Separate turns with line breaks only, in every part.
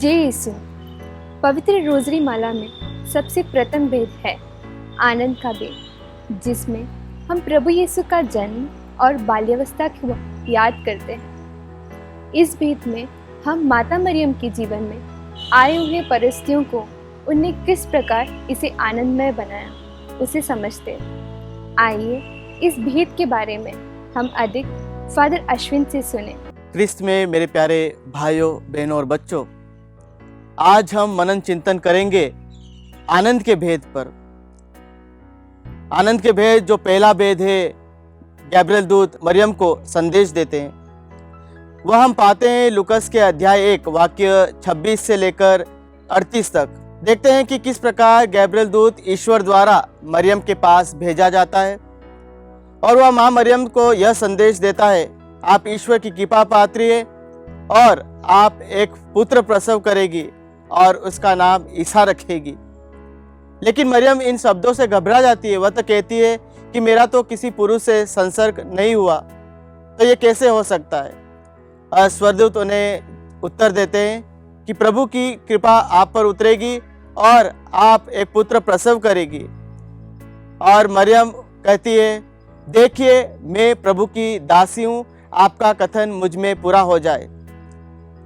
जय यीशु। पवित्र रोजरी माला में सबसे प्रथम भेद है आनंद का भेद, जिसमें हम प्रभु यीशु का जन्म और बाल्यावस्था को याद करते हैं। इस भेद में हम माता मरियम के जीवन में आए हुए परिस्थितियों को उन्हें किस प्रकार इसे आनंदमय बनाया उसे समझते हैं। आइए इस भेद के बारे में हम अधिक फादर अश्विन से सुने।
क्रिस्त में मेरे प्यारे भाइयों बहनों और बच्चों, आज हम मनन चिंतन करेंगे आनंद के भेद पर। आनंद के भेद जो पहला भेद है, गैब्रियल दूत मरियम को संदेश देते हैं, वह हम पाते हैं लूकस के अध्याय 1 वाक्य 26 से लेकर 38 तक। देखते हैं कि किस प्रकार गैब्रियल दूत ईश्वर द्वारा मरियम के पास भेजा जाता है और वह माँ मरियम को यह संदेश देता है, आप ईश्वर की कृपा पात्री है और आप एक पुत्र प्रसव करेगी और उसका नाम ईसा रखेगी। लेकिन मरियम इन शब्दों से घबरा जाती है। वह तो कहती है कि मेरा तो किसी पुरुष से संसर्ग नहीं हुआ, तो ये कैसे हो सकता है। और स्वर्गदूत उन्हें उत्तर देते हैं कि प्रभु की कृपा आप पर उतरेगी और आप एक पुत्र प्रसव करेगी। और मरियम कहती है, देखिए मैं प्रभु की दासी हूँ, आपका कथन मुझ में पूरा हो जाए।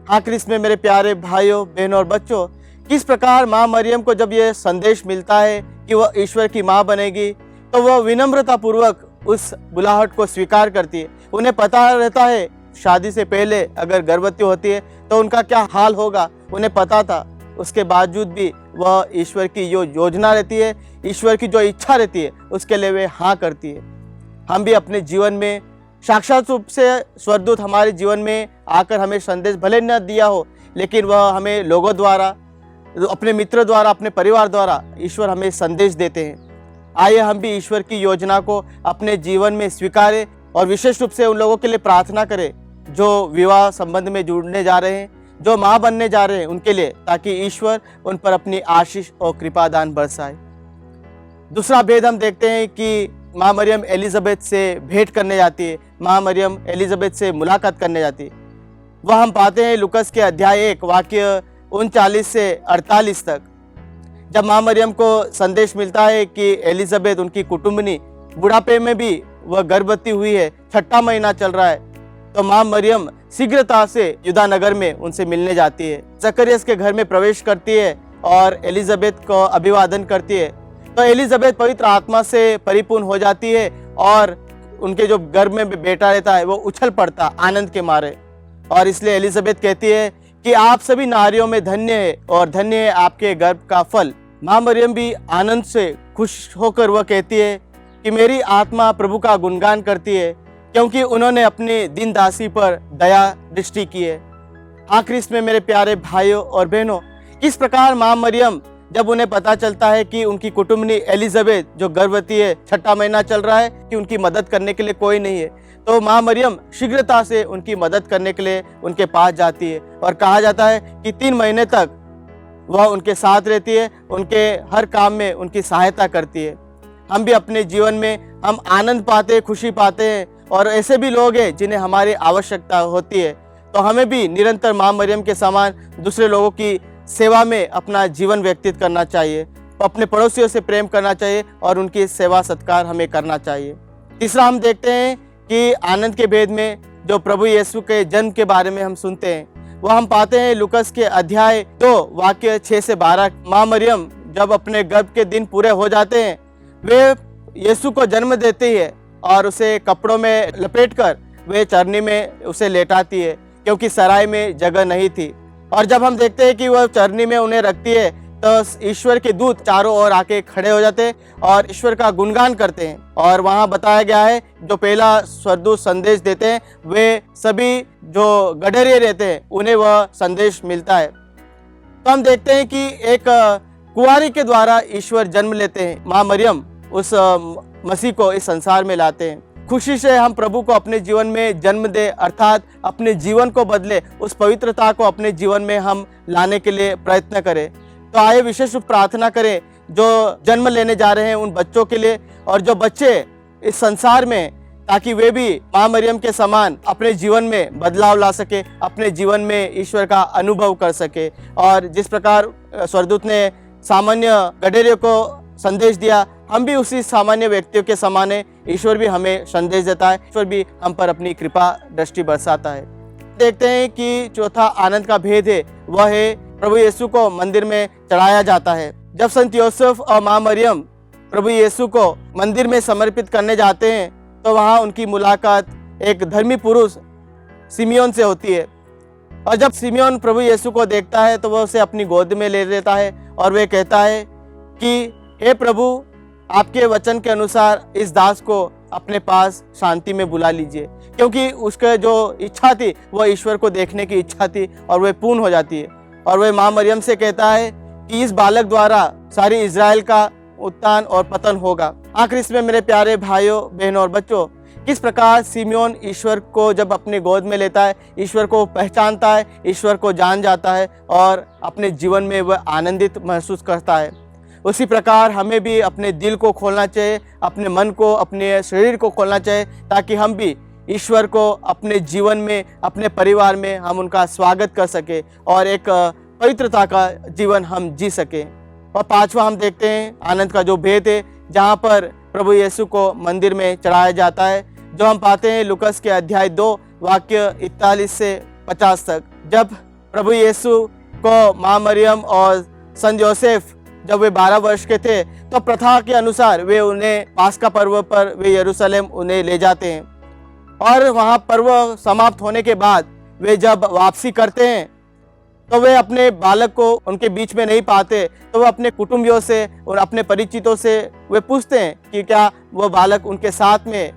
हाँ क्रिस्त में मेरे प्यारे भाइयों बहनों और बच्चों, किस प्रकार माँ मरियम को जब यह संदेश मिलता है कि वह ईश्वर की माँ बनेगी, तो वह विनम्रता पूर्वक उस बुलाहट को स्वीकार करती है। उन्हें पता रहता है शादी से पहले अगर गर्भवती होती है तो उनका क्या हाल होगा, उन्हें पता था। उसके बावजूद भी वह ईश्वर की जो योजना रहती है, ईश्वर की जो इच्छा रहती है, उसके लिए वे हाँ करती है। हम भी अपने जीवन में साक्षात रूप से स्वर्गदूत हमारे जीवन में आकर हमें संदेश भले न दिया हो, लेकिन वह हमें लोगों द्वारा, अपने मित्र द्वारा, अपने परिवार द्वारा ईश्वर हमें संदेश देते हैं। आइए हम भी ईश्वर की योजना को अपने जीवन में स्वीकारें और विशेष रूप से उन लोगों के लिए प्रार्थना करें जो विवाह संबंध में जुड़ने जा रहे हैं, जो माँ बनने जा रहे हैं उनके लिए, ताकि ईश्वर उन पर अपनी आशीष और कृपा दान बरसाए। दूसरा भेद हम देखते हैं कि माँ मरियम एलिजाबेथ से भेंट करने जाती है, माँ मरियम एलिजाबेथ से मुलाकात करने जाती है। वह हम पाते हैं लूकस के अध्याय 1 वाक्य 39 से 48 तक। जब माँ मरियम को संदेश मिलता है कि एलिजाबेथ उनकी कुटुंबनी बुढ़ापे में भी वह गर्भवती हुई है, 6वां महीना चल रहा है, तो माँ मरियम शीघ्रता से यूदा नगर में उनसे मिलने जाती है। जकरियस के घर में प्रवेश करती है और एलिजाबेथ को अभिवादन करती है। तो एलिजाबेथ पवित्र आत्मा से परिपूर्ण हो जाती है और उनके जो गर्भ में बेटा रहता है वो उछल पड़ता आनंद के मारे। और इसलिए एलिजाबेथ कहती है कि आप सभी नारियों में धन्य है और धन्य है आपके गर्भ का फल। माँ मरियम भी आनंद से खुश होकर वह कहती है कि मेरी आत्मा प्रभु का गुणगान करती है, क्योंकि उन्होंने अपनी दीन दासी पर दया दृष्टि की है। हाँ क्रिस्त में मेरे प्यारे भाइयों और बहनों, किस प्रकार माँ मरियम जब उन्हें पता चलता है कि उनकी कुटुंबनी एलिजाबेथ जो गर्भवती है, 6वां महीना चल रहा है, कि उनकी मदद करने के लिए कोई नहीं है, तो माँ मरियम शीघ्रता से उनकी मदद करने के लिए उनके पास जाती है। और कहा जाता है कि 3 महीने तक वह उनके साथ रहती है, उनके हर काम में उनकी सहायता करती है। हम भी अपने जीवन में हम आनंद पाते हैं, खुशी पाते हैं, और ऐसे भी लोग हैं जिन्हें हमारी आवश्यकता होती है, तो हमें भी निरंतर माँ मरियम के समान दूसरे लोगों की सेवा में अपना जीवन व्यतीत करना चाहिए, अपने पड़ोसियों से प्रेम करना चाहिए और उनकी सेवा सत्कार हमें करना चाहिए। तीसरा हम देखते हैं कि आनंद के भेद में जो प्रभु यीशु के जन्म के बारे में हम सुनते हैं, वह हम पाते हैं लूकस के अध्याय 2 वाक्य 6 से 12। माँ मरियम जब अपने गर्भ के दिन पूरे हो जाते हैं, वे यीशु को जन्म देती है और उसे कपड़ों में लपेटकर वे चरनी में उसे लेटाती है, क्योंकि सराय में जगह नहीं थी। और जब हम देखते हैं कि वह चरनी में उन्हें रखती है, तो ईश्वर के दूत चारों ओर आके खड़े हो जाते हैं और ईश्वर का गुणगान करते हैं। और वहाँ बताया गया है जो पहला स्वर्गदूत संदेश देते हैं, वे सभी जो गडरिये रहते हैं उन्हें वह संदेश मिलता है। तो हम देखते हैं कि एक कुंवारी के द्वारा ईश्वर जन्म लेते हैं। माँ मरियम उस मसीह को इस संसार में लाते हैं। खुशी से हम प्रभु को अपने जीवन में जन्म दे, अर्थात अपने जीवन को बदले, उस पवित्रता को अपने जीवन में हम लाने के लिए प्रयत्न करें। तो आइए विशेष रूप प्रार्थना करें जो जन्म लेने जा रहे हैं उन बच्चों के लिए, और जो बच्चे इस संसार में ताकि वे भी माँ मरियम के समान अपने जीवन में बदलाव ला सके, अपने जीवन में ईश्वर का अनुभव कर सके। और जिस प्रकार स्वर्गदूत ने सामान्य गधेड़ियों को संदेश दिया, हम भी उसी सामान्य व्यक्तियों के समान है। ईश्वर भी हमें संदेश देता है, ईश्वर भी हम पर अपनी कृपा दृष्टि बरसाता है। देखते हैं कि चौथा आनंद का भेद है, वह है प्रभु यीशु को मंदिर में चढ़ाया जाता है। जब संत यूसुफ और माँ मरियम प्रभु यीशु को मंदिर में समर्पित करने जाते हैं तो वहाँ उनकी मुलाकात एक धर्मी पुरुष सिमियोन से होती है। और जब सिमियोन प्रभु यीशु को देखता है तो वह उसे अपनी गोद में ले लेता है और वह कहता है कि हे प्रभु, आपके वचन के अनुसार इस दास को अपने पास शांति में बुला लीजिए, क्योंकि उसका जो इच्छा थी वह ईश्वर को देखने की इच्छा थी और वह पूर्ण हो जाती है। और वह माँ मरियम से कहता है कि इस बालक द्वारा सारी इज़राइल का उत्थान और पतन होगा। आखिर इसमें मेरे प्यारे भाइयों, बहनों और बच्चों, किस प्रकार सिमियोन ईश्वर को जब अपने गोद में लेता है, ईश्वर को पहचानता है, ईश्वर को जान जाता है और अपने जीवन में वह आनंदित महसूस करता है। उसी प्रकार हमें भी अपने दिल को खोलना चाहिए, अपने मन को, अपने शरीर को खोलना चाहिए, ताकि हम भी ईश्वर को अपने जीवन में, अपने परिवार में हम उनका स्वागत कर सके और एक पवित्रता का जीवन हम जी सके। और पांचवा हम देखते हैं आनंद का जो भेद है, जहाँ पर प्रभु यीशु को मंदिर में चढ़ाया जाता है, जो हम पाते हैं लूकस के अध्याय 2 वाक्य 41 से 50 तक। जब प्रभु यीशु को माँ मरियम और संत योसेफ जब वे 12 वर्ष के थे तो प्रथा के अनुसार वे उन्हें पास्का पर्व पर वे यरूशलेम उन्हें ले जाते हैं। और वहाँ पर्व समाप्त होने के बाद वे जब वापसी करते हैं तो वे अपने बालक को उनके बीच में नहीं पाते, तो वो अपने कुटुंबियों से और अपने परिचितों से वे पूछते हैं कि क्या वो बालक उनके साथ में,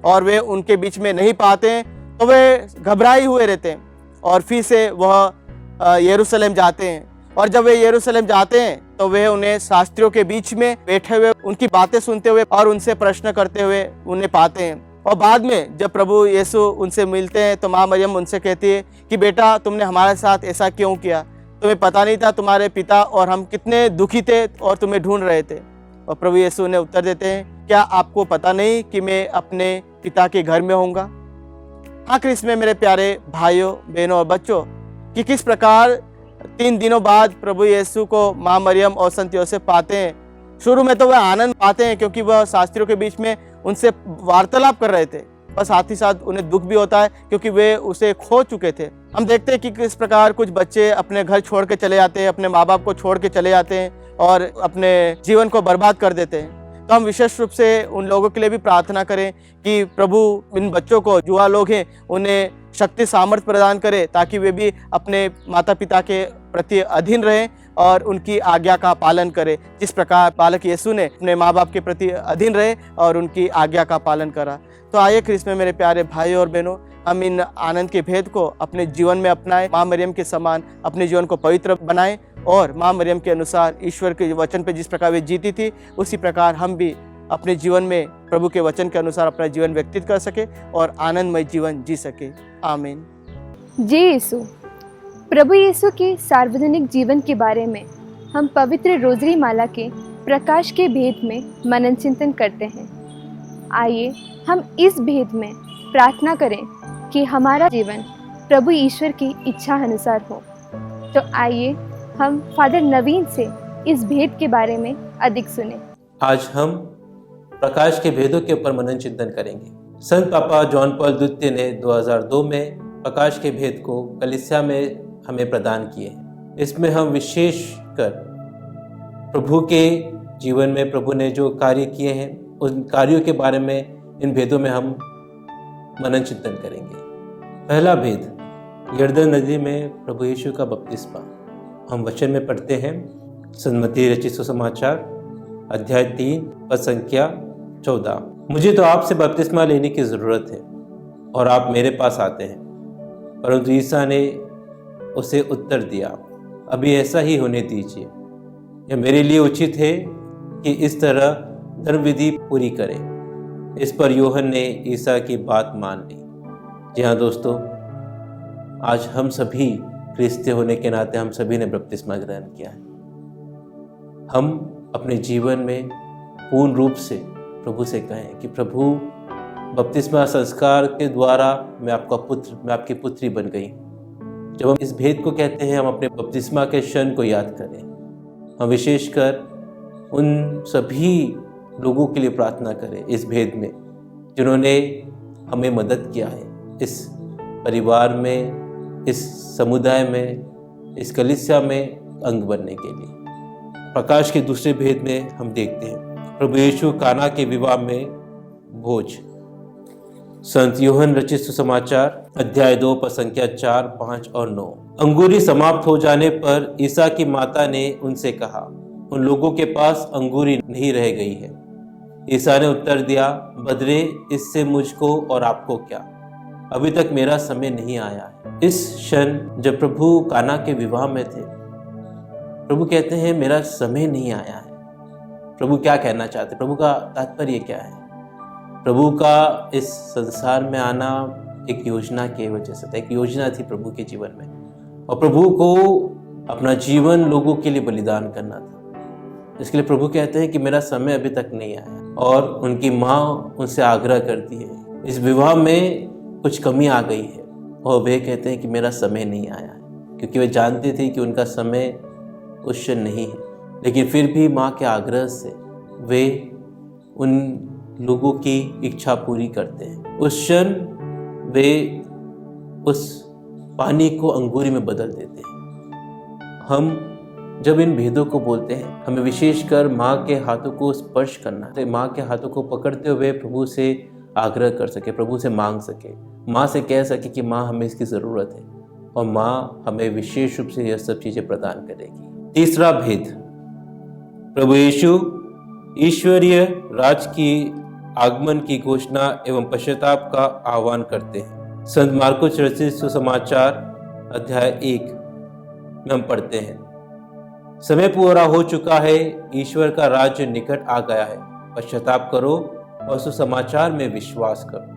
और वे उनके बीच में नहीं पाते हैं तो वे घबराए हुए रहते हैं और फिर से वह यरूशलेम जाते हैं। और जब वे यरूशलेम जाते हैं तो वे उन्हें शास्त्रियों के बीच में बैठे हुए उनकी बातें सुनते हुए और उनसे प्रश्न करते हुए उन्हें पाते हैं। और बाद में जब प्रभु यीशु उनसे मिलते हैं तो माँ मरियम उनसे कहती है कि बेटा, तुमने हमारे साथ ऐसा क्यों किया? तुम्हें पता नहीं था तुम्हारे पिता और हम कितने दुखी थे और तुम्हें ढूंढ रहे थे? और प्रभु यीशु उन्हें उत्तर देते हैं, क्या आपको पता नहीं कि मैं अपने पिता के घर में होऊंगा? आखिर इसमें मेरे प्यारे भाइयों, बहनों और बच्चों, कि किस प्रकार 3 दिनों बाद प्रभु यीशु को माँ मरियम और संत योसेफ पाते हैं। शुरू में तो वह आनंद पाते हैं क्योंकि वह शास्त्रियों के बीच में उनसे वार्तालाप कर रहे थे, पर साथ ही साथ उन्हें दुख भी होता है क्योंकि वे उसे खो चुके थे। हम देखते हैं कि किस प्रकार कुछ बच्चे अपने घर छोड़ के चले जाते हैं, अपने माँ बाप को छोड़ के चले जाते हैं और अपने जीवन को बर्बाद कर देते हैं। तो हम विशेष रूप से उन लोगों के लिए भी प्रार्थना करें कि प्रभु इन बच्चों को, युवा लोग हैं, उन्हें शक्ति सामर्थ्य प्रदान करे ताकि वे भी अपने माता पिता के प्रति अधीन रहें और उनकी आज्ञा का पालन करें, जिस प्रकार बालक यीशु ने अपने माँ बाप के प्रति अधीन रहे और उनकी आज्ञा का पालन करा। तो आइए ख्रिस्त में मेरे प्यारे भाइयों और बहनों, हम इन आनंद के भेद को अपने जीवन में अपनाएं, माँ मरियम के समान अपने जीवन को पवित्र बनाएं और माँ मरियम के अनुसार ईश्वर के वचन पर जिस प्रकार वे जीती थी उसी प्रकार हम भी अपने जीवन में प्रभु के वचन के अनुसार अपना जीवन व्यतीत कर सके और आनंदमय जीवन जी सके। आमीन।
जय यीशु। प्रभु यीशु के सार्वजनिक जीवन के बारे में हम पवित्र रोजरी माला के प्रकाश के भेद में मनन चिंतन करते हैं। आइए हम इस भेद में प्रार्थना करें कि हमारा जीवन प्रभु ईश्वर की इच्छा अनुसार हो। तो आइए हम फादर नवीन से इस भेद के बारे में अधिक सुने।
आज हम प्रकाश के भेदों के ऊपर मनन चिंतन करेंगे। संत पापा जॉन पॉल द्वितीय ने 2002 में प्रकाश के भेद को कलीसिया में हमें प्रदान किए हैं। इसमें हम विशेष कर प्रभु के जीवन में प्रभु ने जो कार्य किए हैं उन कार्यों के बारे में इन भेदों में हम मनन चिंतन करेंगे। पहला भेद, यरदन नदी में प्रभु यीशु का बपतिस्मा। हम वचन में पढ़ते हैं संत मत्ती रचित सुसमाचार अध्याय 3 पद संख्या 14। मुझे तो आपसे बपतिस्मा लेने की ज़रूरत है और आप मेरे पास आते हैं। परंतु ईसा ने उसे उत्तर दिया, अभी ऐसा ही होने दीजिए। यह मेरे लिए उचित है कि इस तरह धर्म विधि पूरी करें। इस पर यूहन्ना ने ईसा की बात मान ली। जी हाँ दोस्तों, आज हम सभी क्रिस्ती होने के नाते हम सभी ने बपतिस्मा ग्रहण किया है। हम अपने जीवन में पूर्ण रूप से प्रभु से कहें कि प्रभु बपतिस्मा संस्कार के द्वारा मैं आपका पुत्र, मैं आपकी पुत्री बन गई। जब हम इस भेद को कहते हैं, हम अपने बपतिस्मा के क्षण को याद करें। हम विशेषकर उन सभी लोगों के लिए प्रार्थना करें इस भेद में जिन्होंने हमें मदद किया है, इस परिवार में, इस समुदाय में, इस कलीसिया में अंग बनने के लिए। प्रकाश के दूसरे भेद में हम देखते हैं प्रभु यीशु काना के विवाह में भोज। संत यूहन्ना रचित सुसमाचार अध्याय 2 पद संख्या 4, 5 और 9। अंगूरी समाप्त हो जाने पर ईसा की माता ने उनसे कहा, उन लोगों के पास अंगूरी नहीं रह गई है। ईसा ने उत्तर दिया, बदरे इससे मुझको और आपको क्या, अभी तक मेरा समय नहीं आया है। इस क्षण जब प्रभु काना के विवाह में थे, प्रभु कहते हैं मेरा समय नहीं आया है। प्रभु क्या कहना चाहते, प्रभु का तात्पर्य क्या है? प्रभु का इस संसार में आना एक योजना की वजह से था, एक योजना थी प्रभु के जीवन में, और प्रभु को अपना जीवन लोगों के लिए बलिदान करना था। इसके लिए प्रभु कहते हैं कि मेरा समय अभी तक नहीं आया। और उनकी माँ उनसे आग्रह करती है, इस विवाह में कुछ कमी आ गई है, और वे कहते हैं कि मेरा समय नहीं आया है, क्योंकि वे जानते थे कि उनका समय उस क्षण नहीं है। लेकिन फिर भी माँ के आग्रह से वे उन लोगों की इच्छा पूरी करते हैं। उस क्षण वे उस पानी को अंगूरी में बदल देते हैं। हम जब इन भेदों को बोलते हैं, हमें विशेषकर माँ के हाथों को स्पर्श करना है, माँ के हाथों को पकड़ते हुए प्रभु से आग्रह कर सके, प्रभु से मांग सके, माँ से कह सके कि माँ हमें इसकी ज़रूरत है, और माँ हमें विशेष रूप से यह सब चीज़ें प्रदान करेगी। तीसरा भेद, प्रभु यीशु ईश्वरीय राज की आगमन की घोषणा एवं पश्चाताप का आह्वान करते हैं। संत मार्कुस रचित सुसमाचार अध्याय 1 में हम पढ़ते हैं, समय पूरा हो चुका है, ईश्वर का राज्य निकट आ गया है, पश्चाताप करो और सुसमाचार में विश्वास करो।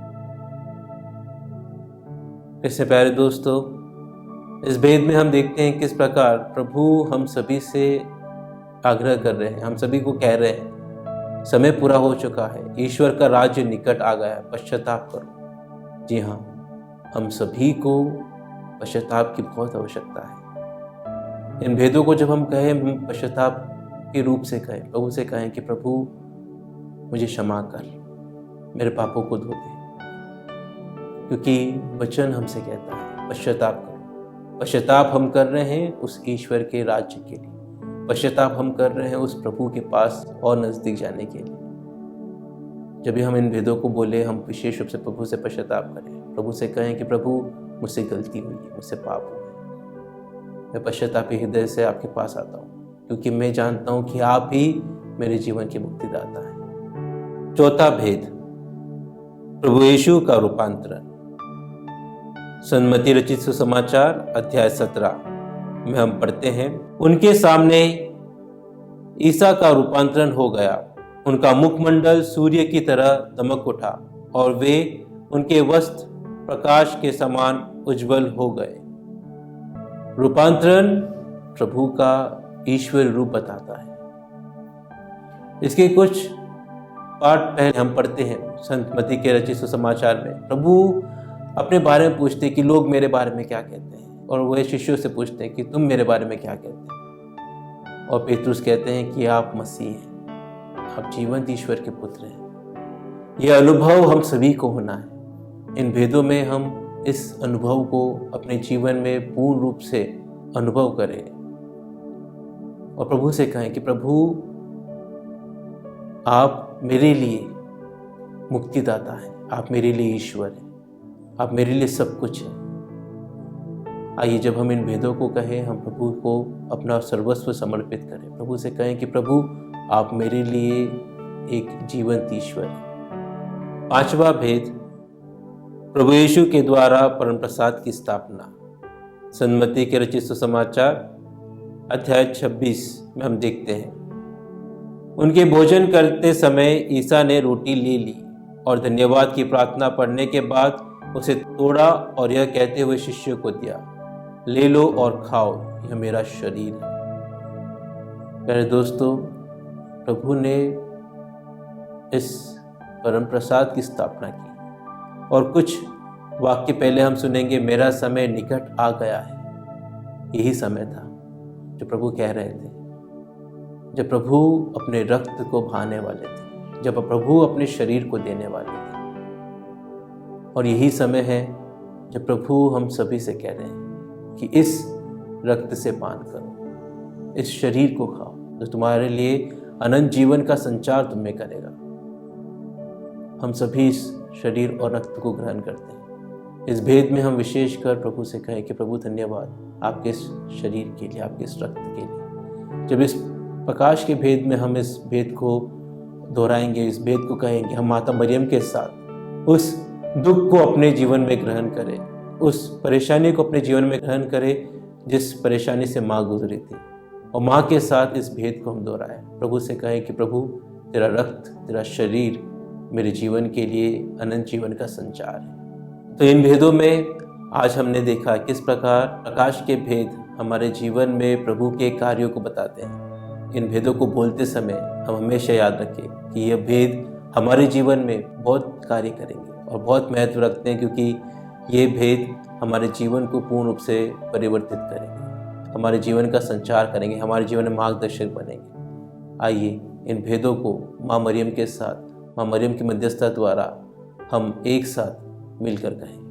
इससे प्यारे दोस्तों, इस भेद में हम देखते हैं किस प्रकार प्रभु हम सभी से आग्रह कर रहे हैं, हम सभी को कह रहे हैं, समय पूरा हो चुका है, ईश्वर का राज्य निकट आ गया है, पश्चाताप करो। जी हाँ, हम सभी को पश्चाताप की बहुत आवश्यकता है। इन भेदों को जब हम कहें, हम पश्चाताप के रूप से कहें, प्रभु से कहें कि प्रभु मुझे क्षमा कर, मेरे पापों को धो दे, क्योंकि वचन हमसे कहता है पश्चाताप करो। पश्चाताप हम कर रहे हैं उस ईश्वर के राज्य के लिए, पश्चाताप हम कर रहे हैं उस प्रभु के पास और नज़दीक जाने के लिए। जब भी हम इन भेदों को बोले, हम विशेष रूप से प्रभु से पश्चाताप करें, प्रभु से कहें कि प्रभु मुझसे गलती हुई है, मुझसे पाप हुआ है, मैं पश्चातापी हृदय से आपके पास आता हूँ, क्योंकि मैं जानता हूँ कि आप ही मेरे जीवन के मुक्तिदाता हैं। चौथा भेद, प्रभु यीशु का रूपांतरण। संत मत्ती रचित सुसमाचार अध्याय 17 में हम पढ़ते हैं, उनके सामने ईसा का रूपांतरण हो गया, उनका मुखमंडल सूर्य की तरह दमक उठा और वे उनके वस्त्र प्रकाश के समान उज्जवल हो गए। रूपांतरण प्रभु का ईश्वर रूप बताता है। इसके कुछ पाठ पहले हम पढ़ते हैं संत मत्ती के रचित सुसमाचार में। प्रभु अपने बारे में पूछते हैं कि लोग मेरे बारे में क्या कहते हैं, और वह शिष्यों से पूछते हैं कि तुम मेरे बारे में क्या कहते हैं। और पेतरुस कहते हैं कि आप मसीह हैं, आप जीवंत ईश्वर के पुत्र हैं। यह अनुभव हम सभी को होना है। इन भेदों में हम इस अनुभव को अपने जीवन में पूर्ण रूप से अनुभव करें और प्रभु से कहें कि प्रभु आप मेरे लिए मुक्तिदाता हैं, आप मेरे लिए ईश्वर हैं, आप मेरे लिए सब कुछ है। आइए जब हम इन भेदों को कहें, हम प्रभु को अपना सर्वस्व समर्पित करें, प्रभु से कहें कि प्रभु आप मेरे लिए एक जीवंत ईश्वर है। पांचवा भेद, प्रभु यीशु के द्वारा परम प्रसाद की स्थापना। संत मत्ती के रचित सुसमाचार अध्याय 26 में हम देखते हैं, उनके भोजन करते समय ईसा ने रोटी ले ली और धन्यवाद की प्रार्थना पढ़ने के बाद उसे तोड़ा और यह कहते हुए शिष्यों को दिया, ले लो और खाओ, यह मेरा शरीर है। प्यारे दोस्तों, प्रभु ने इस परम प्रसाद की स्थापना की। और कुछ वाक्य पहले हम सुनेंगे, मेरा समय निकट आ गया है। यही समय था जो प्रभु कह रहे थे, जब प्रभु अपने रक्त को बहाने वाले थे, जब प्रभु अपने शरीर को देने वाले थे। और यही समय है जब प्रभु हम सभी से कह रहे हैं कि इस रक्त से पान करो, इस शरीर को खाओ, जो तुम्हारे लिए अनंत जीवन का संचार तुम्हें करेगा। हम सभी इस शरीर और रक्त को ग्रहण करते हैं। इस भेद में हम विशेषकर प्रभु से कहें कि प्रभु धन्यवाद आपके इस शरीर के लिए, आपके इस रक्त के लिए। जब इस प्रकाश के भेद में हम इस भेद को दोहराएंगे, इस भेद को कहेंगे, हम माता मरियम के साथ उस दुख को अपने जीवन में ग्रहण करें, उस परेशानी को अपने जीवन में ग्रहण करें जिस परेशानी से माँ गुजरी थी, और माँ के साथ इस भेद को हम दोहराएं। प्रभु से कहें कि प्रभु तेरा रक्त, तेरा शरीर मेरे जीवन के लिए अनंत जीवन का संचार है। तो इन भेदों में आज हमने देखा किस प्रकार प्रकाश के भेद हमारे जीवन में प्रभु के कार्यों को बताते हैं। इन भेदों को बोलते समय हम हमेशा याद रखें कि यह भेद हमारे जीवन में बहुत कार्य करेंगे और बहुत महत्व रखते हैं, क्योंकि ये भेद हमारे जीवन को पूर्ण रूप से परिवर्तित करेंगे, हमारे जीवन का संचार करेंगे, हमारे जीवन में मार्गदर्शक बनेंगे। आइए इन भेदों को माँ मरियम के साथ, माँ मरियम की मध्यस्थता द्वारा हम एक साथ मिलकर कहें।